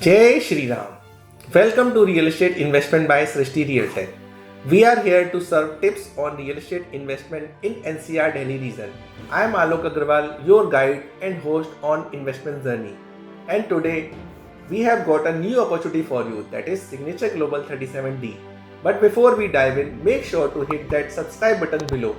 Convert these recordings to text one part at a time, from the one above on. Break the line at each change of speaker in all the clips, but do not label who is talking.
Jai Shri Ram. Welcome to Real Estate Investment by Srishti Realtech. We are here to serve tips on real estate investment in NCR Delhi region. I am Alok Agarwal, your guide and host on Investment Journey. And today we have got a new opportunity for you, that is Signature Global 37D. But before we dive in, make sure to hit that subscribe button below.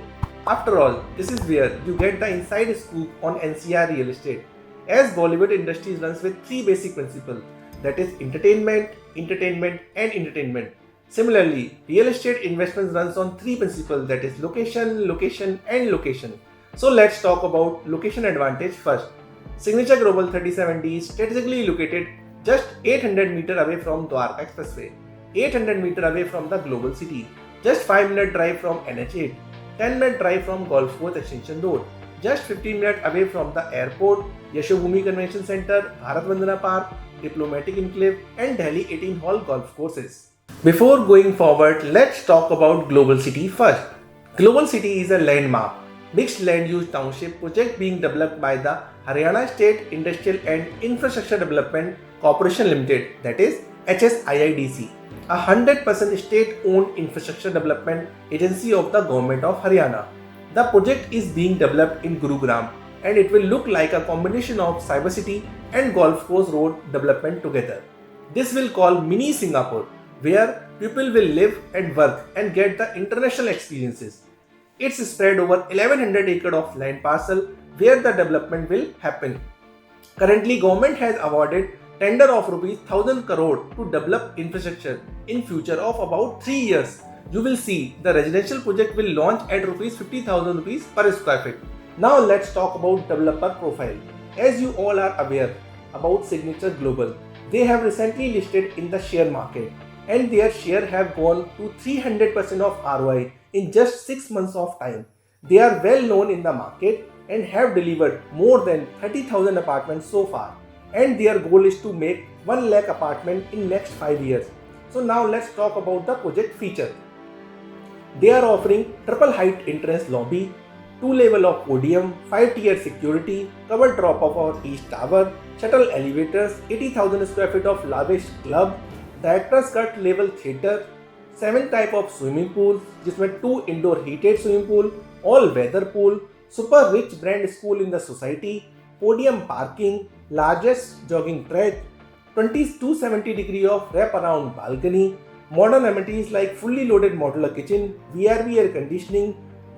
After all, this is where you get the inside scoop on NCR real estate. As Bollywood industry runs with three basic principles, that is entertainment, entertainment and entertainment. Similarly, real estate investments runs on three principles, that is location, location and location. So let's talk about location advantage first. Signature Global 37D is strategically located just 800 meter away from Dwarka Expressway, 800 meter away from the global city, just 5-minute drive from NH8, 10-minute drive from Golf Course Extension Road, just 15 minutes away from the airport, Yashobhumi Convention Center, Bharat Vandana Park, Diplomatic Enclave and Delhi 18 Hall golf courses. Before going forward, let's talk about Global City first. Global City is a landmark, mixed land use township project being developed by the Haryana State Industrial and Infrastructure Development Corporation Limited, that is HSIIDC, a 100% state-owned infrastructure development agency of the government of Haryana. The project is being developed in Gurugram and it will look like a combination of Cyber City and Golf Course Road development together. This will call mini Singapore, where people will live and work and get the international experiences. It's spread over 1100 acres of land parcel where the development will happen. Currently, government has awarded tender of rupees 1000 crore to develop infrastructure in future of about 3 years. You will see the residential project will launch at rupees 50,000 rupees per square feet. Now let's talk about developer profile. As you all are aware about Signature Global, they have recently listed in the share market and their share have gone to 300% of ROI in just 6 months of time. They are well known in the market and have delivered more than 30,000 apartments so far, and their goal is to make 1 lakh apartment in next 5 years. So now let's talk about the project feature. They are offering triple height entrance lobby, 2 level of podium, 5-tier security, covered drop off our east tower, shuttle elevators, 80,000 square feet of lavish club, director's cut level theatre, 7 type of swimming pool, जिसमें 2 indoor heated swimming pool, all weather pool, super rich brand school in the society, podium parking, largest jogging track, 270-degree of wrap-around balcony, modern amenities like fully loaded modular kitchen, VRV air conditioning,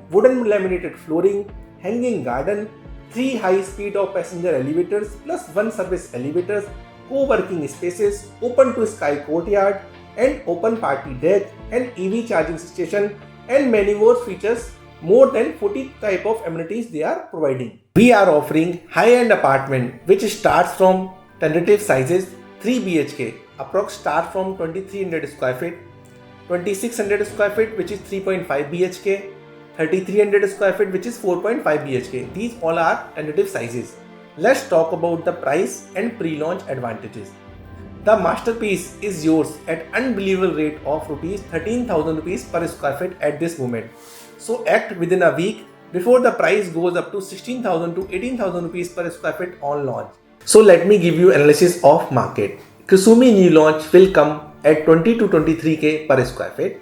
wooden laminated flooring, hanging garden, 3 high-speed of passenger elevators plus 1 service elevators, co-working spaces, open to sky courtyard and open party deck and EV charging station and many more features. More than 40 type of amenities they are providing. We are offering high-end apartment which starts from tentative sizes 3 BHK, approx start from 2300 square feet, 2600 square feet which is 3.5 BHK, 3300 square feet which is 4.5 BHK. These all are tentative sizes. Let's talk about the price and pre-launch advantages. The masterpiece is yours at unbelievable rate of rupees 13,000 rupees per square feet at this moment. So act within a week before the price goes up to 16,000 to 18,000 rupees per square feet on launch. So let me give you analysis of market. Kusumi new launch will come at 20 to 23k per square feet.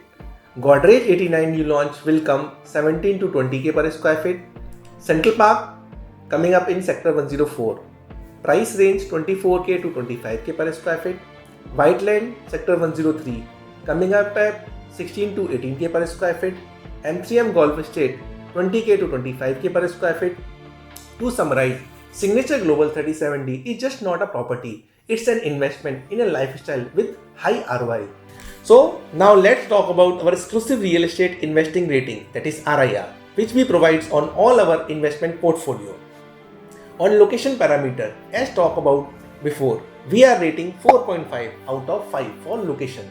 Godrej 89 new launch will come 17 to 20k per square feet. Central Park coming up in sector 104. Price range 24k to 25k per square feet. Whiteland sector 103 coming up at 16 to 18k per square feet. M3M Golf Estate 20k to 25k per square feet. To summarize, Signature Global 37D is just not a property, it's an investment in a lifestyle with high ROI. So now let's talk about our exclusive real estate investing rating, that is RIR, which we provide on all our investment portfolio. On location parameter, as talked about before, we are rating 4.5 out of 5 for location.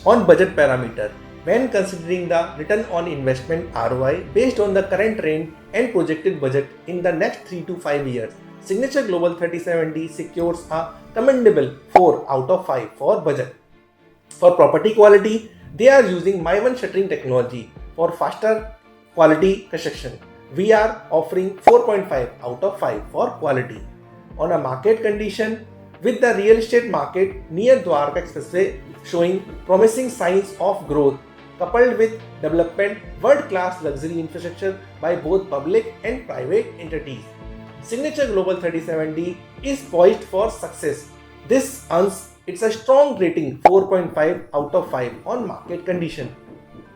On budget parameter, when considering the return on investment ROI based on the current trend and projected budget in the next 3 to 5 years, Signature Global 37D secures a commendable 4 out of 5 for budget. For property quality, they are using My1 shuttering technology for faster quality construction. We are offering 4.5 out of 5 for quality. On a market condition, With the real estate market near Dwarka Expressway showing promising signs of growth, coupled with development world-class luxury infrastructure by both public and private entities, Signature Global 37D is poised for success. This earns it's a strong rating 4.5 out of 5 on market condition.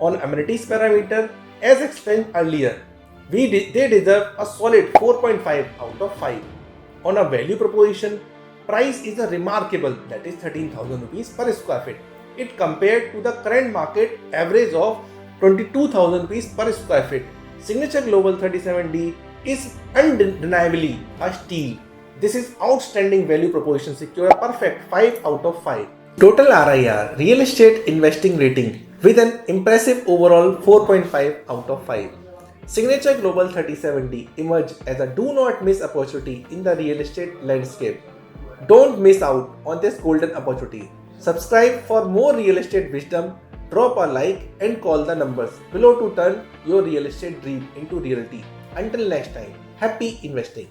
On amenities parameter, as explained earlier, they deserve a solid 4.5 out of 5. On a value proposition, price is a remarkable, that is 13,000 rupees per square feet. It compared to the current market average of 22,000 rupees per square feet. Signature Global 37D is undeniably a steal. This is outstanding value proposition, secure a perfect 5 out of 5. Total RIR, real estate investing rating with an impressive overall 4.5 out of 5. Signature Global 37D emerged as a do not miss opportunity in the real estate landscape. Don't miss out on this golden opportunity. Subscribe for more real estate wisdom, drop a like and call the numbers below to turn your real estate dream into reality. Until next time, happy investing.